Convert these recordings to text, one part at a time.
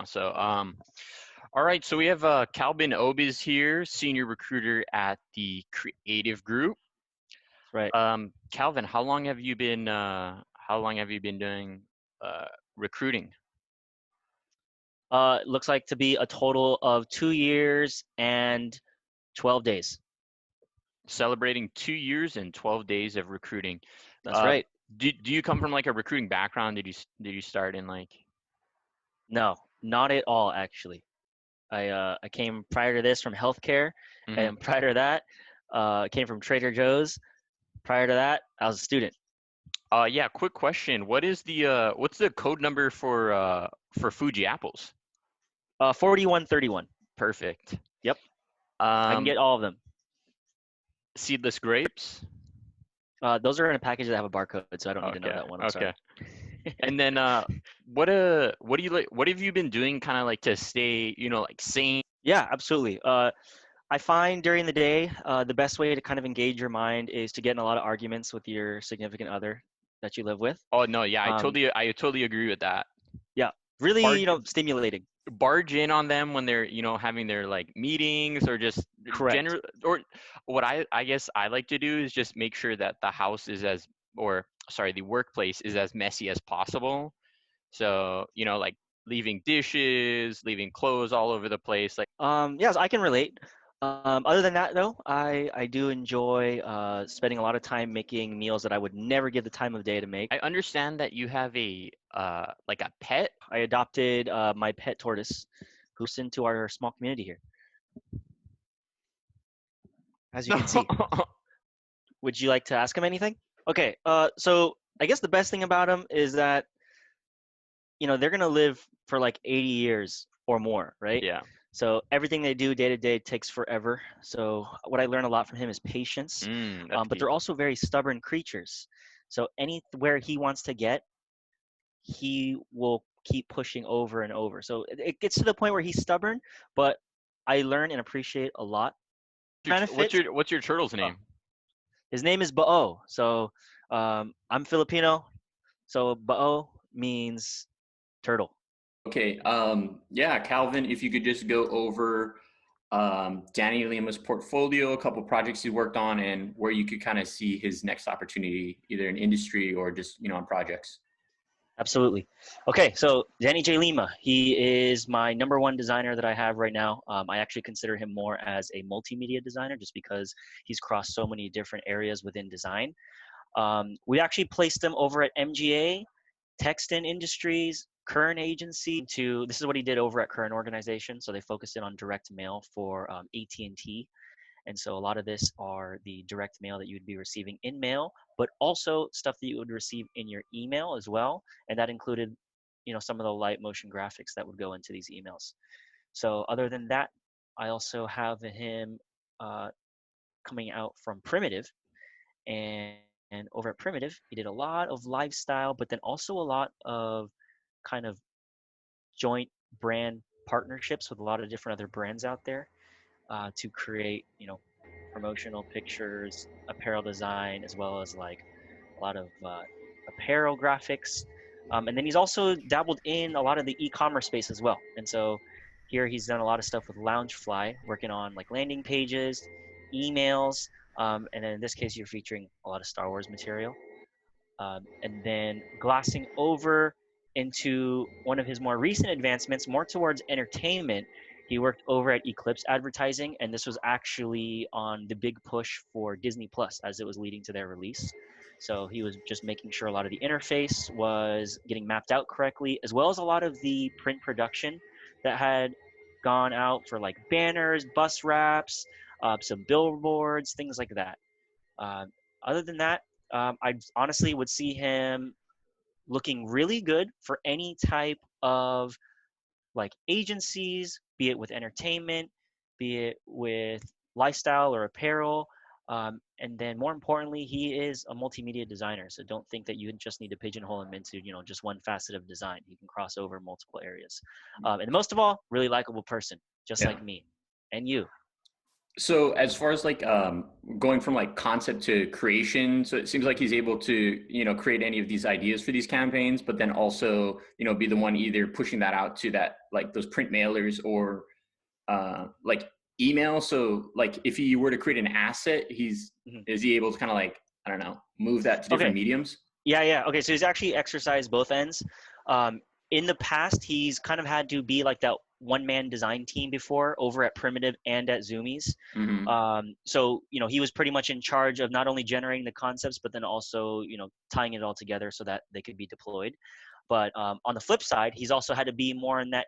So, all right. So we have Calvin Obiz here, senior recruiter at the Creative Group. Right. Calvin, how long have you been doing recruiting? It looks like to be a total of 2 years and 12 days. Celebrating 2 years and 12 days of recruiting. That's Uh, right. do you come from like a recruiting background? Did you start in like? No, not at all, actually. I came prior to this from healthcare, Mhm. and prior to that, I came from Trader Joe's. Prior to that, I was a student. Yeah. Quick question. What's the code number for Fuji apples? 4131. Perfect. Yep, I can Um, get all of them. Seedless grapes. Those are in a package that have a barcode, so I don't need to know Okay. that one. I'm sorry. Okay. And then what do you like? What have you been doing, kind of like to stay, like sane? Yeah, absolutely. I find during the day, the best way to kind of engage your mind is to get in a lot of arguments with your significant other that you live with. Oh no, yeah, I Um, totally agree with that. yeah, really, Barge stimulating. barge in on them when they're having their like meetings, or just Correct. general, or what I guess I like to do is just make sure that the house is as or sorry the workplace is as messy as possible. So like leaving dishes, leaving clothes all over the place. Like, Yes, I can relate. Other than that, though, I do enjoy spending a lot of time making meals that I would never give the time of day to make. I understand that you have a like a pet. I adopted my pet tortoise, who's into our small community here, as you can see. Would you like to ask him anything? Okay. So I guess the best thing about him is that they're gonna live for like 80 years or more, right? Yeah. So everything they do day to day takes forever. So what I learn a lot from him is patience. That's But deep. they're also very stubborn creatures. So anywhere he wants to get, he will keep pushing over and over. So it gets to the point where he's stubborn, but I learn and appreciate a lot What's benefits. your turtle's Uh, name? his name is Bao. So I'm Filipino. So Bao means turtle. Okay, yeah, Calvin, if you could just go over Danny Lima's portfolio, a couple projects he worked on, and where you could kind of see his next opportunity, either in industry or just, on projects. Absolutely. Okay, so Danny J. Lima, he is my number one designer that I have right now. I actually consider him more as a multimedia designer just because he's crossed so many different areas within design. We actually placed him over at MGA, Texton Industries, Kern Agency. This is what he did over at Kern Organization. So they focused in on direct mail for AT&T. And so a lot of this are the direct mail that you would be receiving in mail, but also stuff that you would receive in your email as well. And that included, some of the light motion graphics that would go into these emails. So other than that, I also have him uh, coming out from Primitive. And over at Primitive, he did a lot of lifestyle, but then also a lot of kind of joint brand partnerships with a lot of different other brands out there to create, promotional pictures, apparel design, as well as like a lot of apparel graphics. And then he's also dabbled in a lot of the e-commerce space as well. And so here he's done a lot of stuff with Loungefly, working on like landing pages, emails, and then in this case, you're featuring a lot of Star Wars material. And then glassing over into one of his more recent advancements, more towards entertainment. He worked over at Eclipse Advertising, and this was actually on the big push for Disney Plus as it was leading to their release. So he was just making sure a lot of the interface was getting mapped out correctly, as well as a lot of the print production that had gone out for like banners, bus wraps, some billboards, things like that. Uh, Other than that, I honestly would see him looking really good for any type of like agencies, be it with entertainment, be it with lifestyle or apparel. And then more importantly, he is a multimedia designer. So don't think that you just need to pigeonhole him into, just one facet of design. He can cross over multiple areas. And most of all, really likable person, just Yeah. like me and you. So as far as like going from like concept to creation, so it seems like he's able to, create any of these ideas for these campaigns, but then also, be the one either pushing that out to that, like those print mailers or like email. So like if he were to create an asset, Mhm. is he able to kind of like, I don't know, move that to different Okay. mediums? Yeah. Okay. So he's actually exercised both ends. Um, in the past, he's kind of had to be like that one-man design team before over at Primitive and at Zoomies. Hmm. So he was pretty much in charge of not only generating the concepts, but then also tying it all together so that they could be deployed. But on the flip side, he's also had to be more in that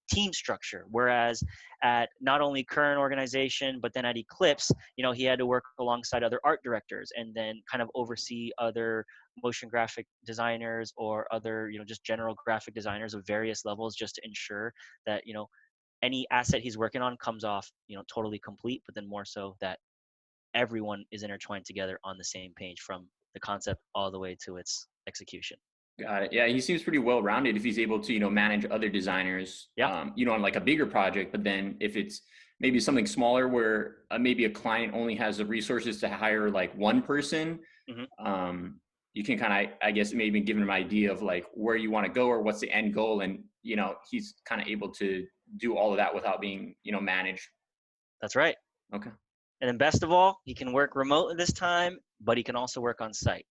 team structure. Whereas at not only current organization, but then at Eclipse, he had to work alongside other art directors and then kind of oversee other motion graphic designers or other just general graphic designers of various levels, just to ensure that any asset he's working on comes off totally complete, but then more so that everyone is intertwined together on the same page from the concept all the way to its execution. Got it. Yeah, he seems pretty well rounded if he's able to, manage other designers, Yeah. on like a bigger project. But then if it's maybe something smaller where maybe a client only has the resources to hire like one person, Hmm. you can kind of, I guess, maybe give him an idea of like where you want to go or what's the end goal. And, he's kind of able to do all of that without being, managed. That's right. Okay. And then best of all, he can work remote at this time, but he can also work on site.